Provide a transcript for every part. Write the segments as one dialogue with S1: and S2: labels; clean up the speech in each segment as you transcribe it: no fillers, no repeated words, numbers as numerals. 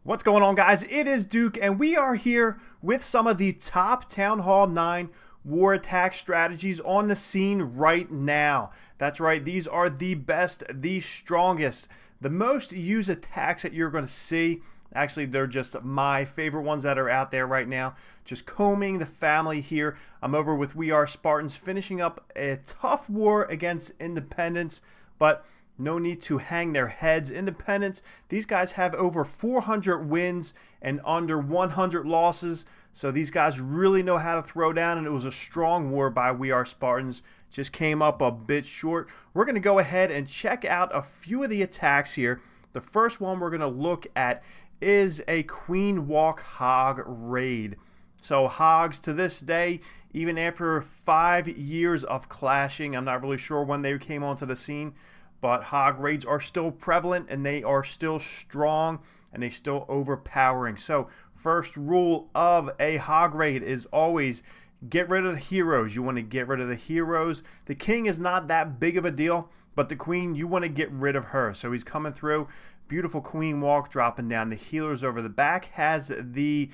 S1: What's going on, guys? It is Duke, and we are here with some of the top Town Hall 9 war attack strategies on the scene right now. That's right, these are the best, the strongest, the most used attacks that you're going to see. Actually, they're just my favorite ones that are out there right now. Just combing the family here. I'm over with We Are Spartans, finishing up a tough war against independents, but no need to hang their heads. Independents, these guys have over 400 wins and under 100 losses. So these guys really know how to throw down, and it was a strong war by We Are Spartans. Just came up a bit short. We're going to go ahead and check out a few of the attacks here. The first one we're going to look at is a Queen Walk Hog raid. So hogs to this day, even after 5 years of clashing, I'm not really sure when they came onto the scene, but hog raids are still prevalent and they are still strong and they still overpowering. So first rule of a hog raid is always get rid of the heroes. You want to get rid of the heroes. The king is not that big of a deal, but the queen, you want to get rid of her. So he's coming through. Beautiful queen walk, dropping down the healers over the back. Has the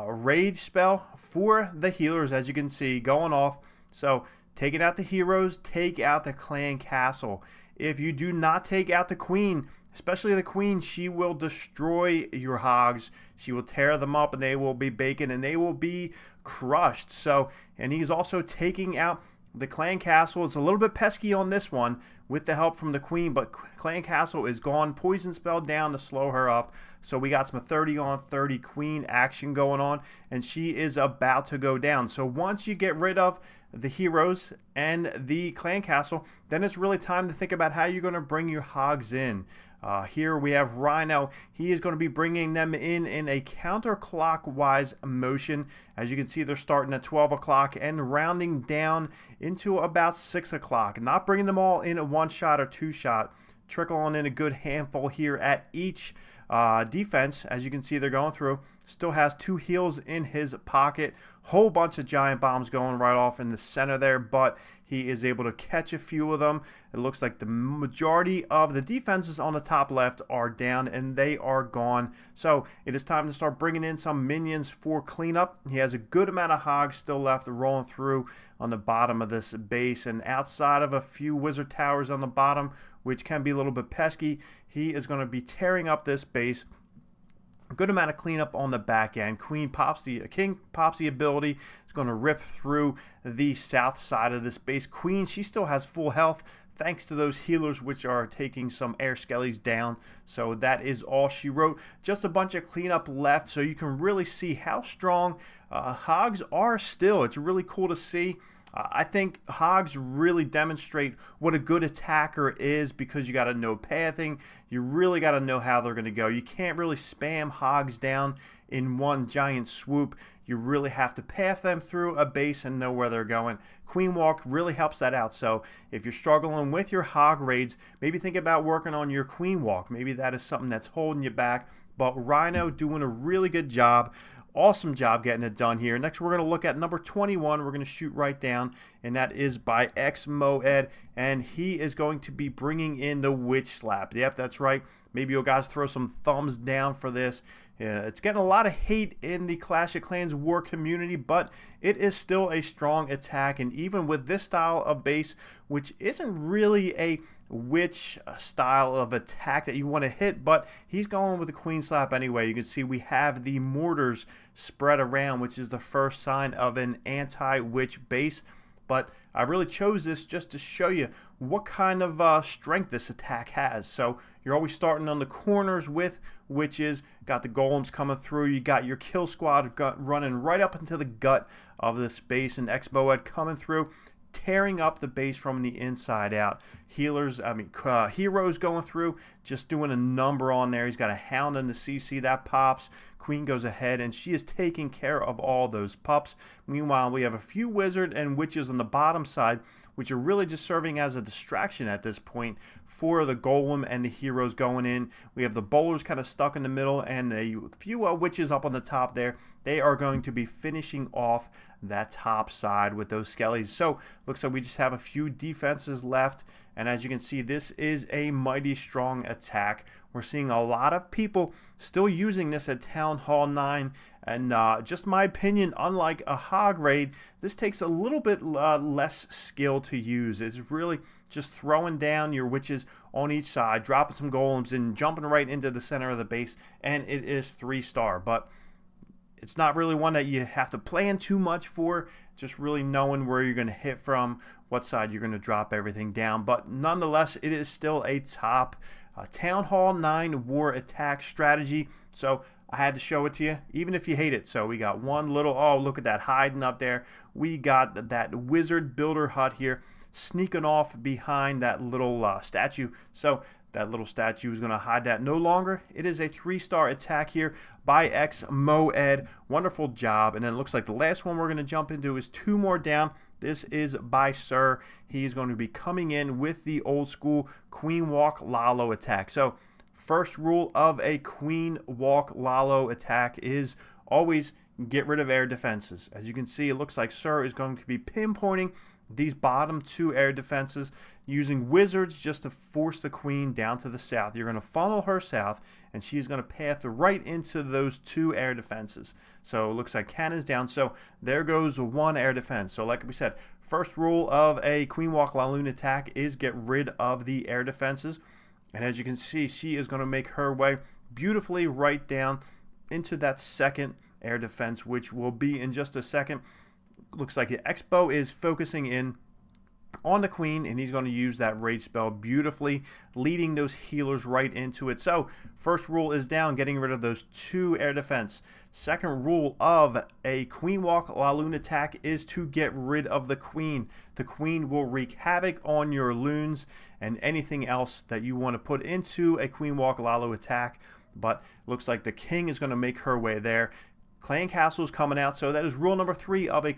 S1: rage spell for the healers, as you can see, going off. So taking out the heroes, take out the clan castle. If you do not take out the queen, especially the queen, she will destroy your hogs. She will tear them up and they will be bacon and they will be crushed. So, and he's also taking out the clan castle. It's a little bit pesky on this one with the help from the queen, but clan castle is gone. Poison spell down to slow her up. So we got some 30 on 30 queen action going on, and she is about to go down. So once you get rid of the heroes and the clan castle, then it's really time to think about how you're going to bring your hogs in. Here we have Rhino. He is going to be bringing them in a counterclockwise motion. As you can see, they're starting at 12 o'clock and rounding down into about 6 o'clock. Not bringing them all in a one shot or two shot. Trickling in a good handful here at each defense. As you can see, they're going through. Still has 2 heals in his pocket. Whole bunch of giant bombs going right off in the center there, but he is able to catch a few of them. It looks like the majority of the defenses on the top left are down and they are gone. So it is time to start bringing in some minions for cleanup. He has a good amount of hogs still left rolling through on the bottom of this base, and outside of a few wizard towers on the bottom, which can be a little bit pesky, he is going to be tearing up this base. A good amount of cleanup on the back end. King pops the ability. It's going to rip through the south side of this base. Queen, she still has full health thanks to those healers, which are taking some air skellies down. So that is all she wrote. Just a bunch of cleanup left, so you can really see how strong hogs are still. It's really cool to see. I think hogs really demonstrate what a good attacker is, because you got to know pathing. You really got to know how they're going to go. You can't really spam hogs down in one giant swoop. You really have to path them through a base and know where they're going. Queen Walk really helps that out. So if you're struggling with your hog raids, maybe think about working on your Queen Walk. Maybe that is something that's holding you back. But Rhino doing a really good job. Awesome job getting it done here. Next, we're going to look at number 21. We're going to shoot right down, and that is by X-Moed, and he is going to be bringing in the Witch Slap. Yep, that's right. Maybe you guys throw some thumbs down for this. It's getting a lot of hate in the Clash of Clans war community, but it is still a strong attack, and even with this style of base, which isn't really a witch style of attack that you want to hit, but he's going with the Queen Slap anyway. You can see we have the mortars spread around, which is the first sign of an anti-witch base. But I really chose this just to show you what kind of strength this attack has. So you're always starting on the corners with witches. Got the golems coming through. You got your kill squad running right up into the gut of this base, and X-Moed coming through, tearing up the base from the inside out. Heroes going through, just doing a number on there. He's got a hound in the CC that pops. Queen goes ahead and she is taking care of all those pups. Meanwhile, we have a few wizard and witches on the bottom side, which are really just serving as a distraction at this point for the golem and the heroes going in. We have the bowlers kind of stuck in the middle and a few witches up on the top there. They are going to be finishing off that top side with those skellies. So looks like we just have a few defenses left, and as you can see, this is a mighty strong attack. We're seeing a lot of people still using this at Town Hall 9, and just my opinion, unlike a hog raid, this takes a little bit less skill to use. It's really just throwing down your witches on each side, dropping some golems, and jumping right into the center of the base, and it is 3-star. But it's not really one that you have to plan too much for, just really knowing where you're going to hit from, what side you're going to drop everything down. But nonetheless, it is still a top Town Hall 9 war attack strategy. So I had to show it to you, even if you hate it. So we got one little, oh, look at that hiding up there. We got that wizard builder hut here sneaking off behind that little statue. So that little statue is going to hide that no longer. It is a 3-star attack here by Moed. Wonderful job. And then it looks like the last one we're going to jump into is 2 more down. This is by Sir. He's going to be coming in with the old school Queen Walk Lalo attack. So first rule of a Queen Walk Lalo attack is always get rid of air defenses. As you can see, it looks like Sir is going to be pinpointing these bottom 2 air defenses, using wizards just to force the queen down to the south. You're going to funnel her south, and she's going to path right into those 2 air defenses. So it looks like cannons down. So there goes 1 air defense. So like we said, first rule of a Queen Walk Laloon attack is get rid of the air defenses. And as you can see, she is going to make her way beautifully right down into that 2nd air defense, which will be in just a second. Looks like the Expo is focusing in on the queen, and he's going to use that raid spell beautifully, leading those healers right into it. So first rule is down, getting rid of those 2 air defense. Second rule of a Queen Walk Laloon attack is to get rid of the queen. The queen will wreak havoc on your loons and anything else that you want to put into a Queen Walk Lalo attack. But looks like the king is going to make her way there. Clan Castle is coming out, so that is rule number 3 of a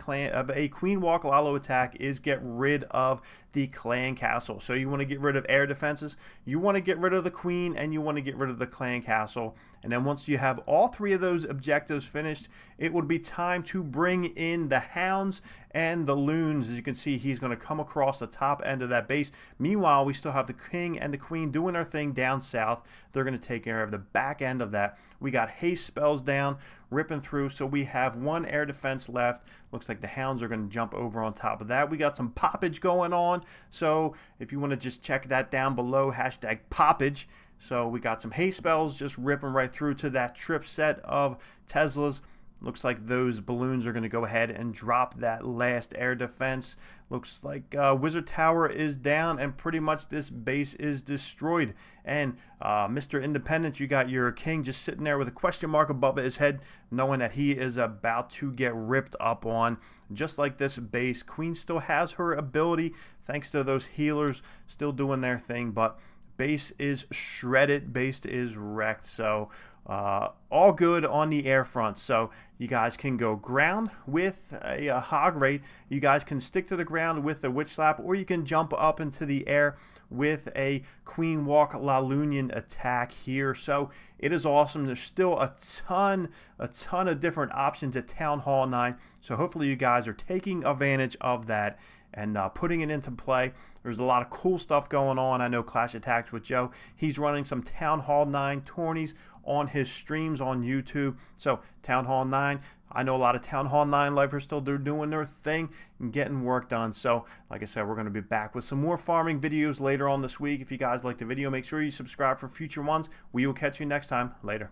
S1: Queen Walk Lalo attack is get rid of the Clan Castle. So you want to get rid of air defenses, you want to get rid of the queen, and you want to get rid of the Clan Castle. And then once you have all 3 of those objectives finished, it would be time to bring in the hounds and the loons. As you can see, he's going to come across the top end of that base. Meanwhile, we still have the king and the queen doing their thing down south. They're going to take care of the back end of that. We got haste spells down, ripping through, so we have 1 air defense left. Looks like the hounds are going to jump over on top of that. We got some poppage going on, so if you want to just check that down below, hashtag poppage. So we got some haste spells just ripping right through to that trip set of Teslas. Looks like those balloons are going to go ahead and drop that last air defense. Looks like Wizard Tower is down, and pretty much this base is destroyed. And Mr. Independent, you got your king just sitting there with a question mark above his head, knowing that he is about to get ripped up on. Just like this base, Queen still has her ability, thanks to those healers still doing their thing, but base is shredded, base is wrecked. So all good on the air front. So you guys can go ground with a hog raid, you guys can stick to the ground with a witch slap, or you can jump up into the air with a Queen Walk Laloonian attack here. So it is awesome. There's still a ton of different options at Town Hall 9. So hopefully you guys are taking advantage of that and putting it into play. There's a lot of cool stuff going on. I know Clash Attacks with Joe, he's running some Town Hall 9 tourneys on his streams on YouTube. So Town Hall 9, I know a lot of Town Hall 9 lifers still doing their thing and getting work done. So like I said, we're going to be back with some more farming videos later on this week. If you guys liked the video, make sure you subscribe for future ones. We will catch you next time. Later.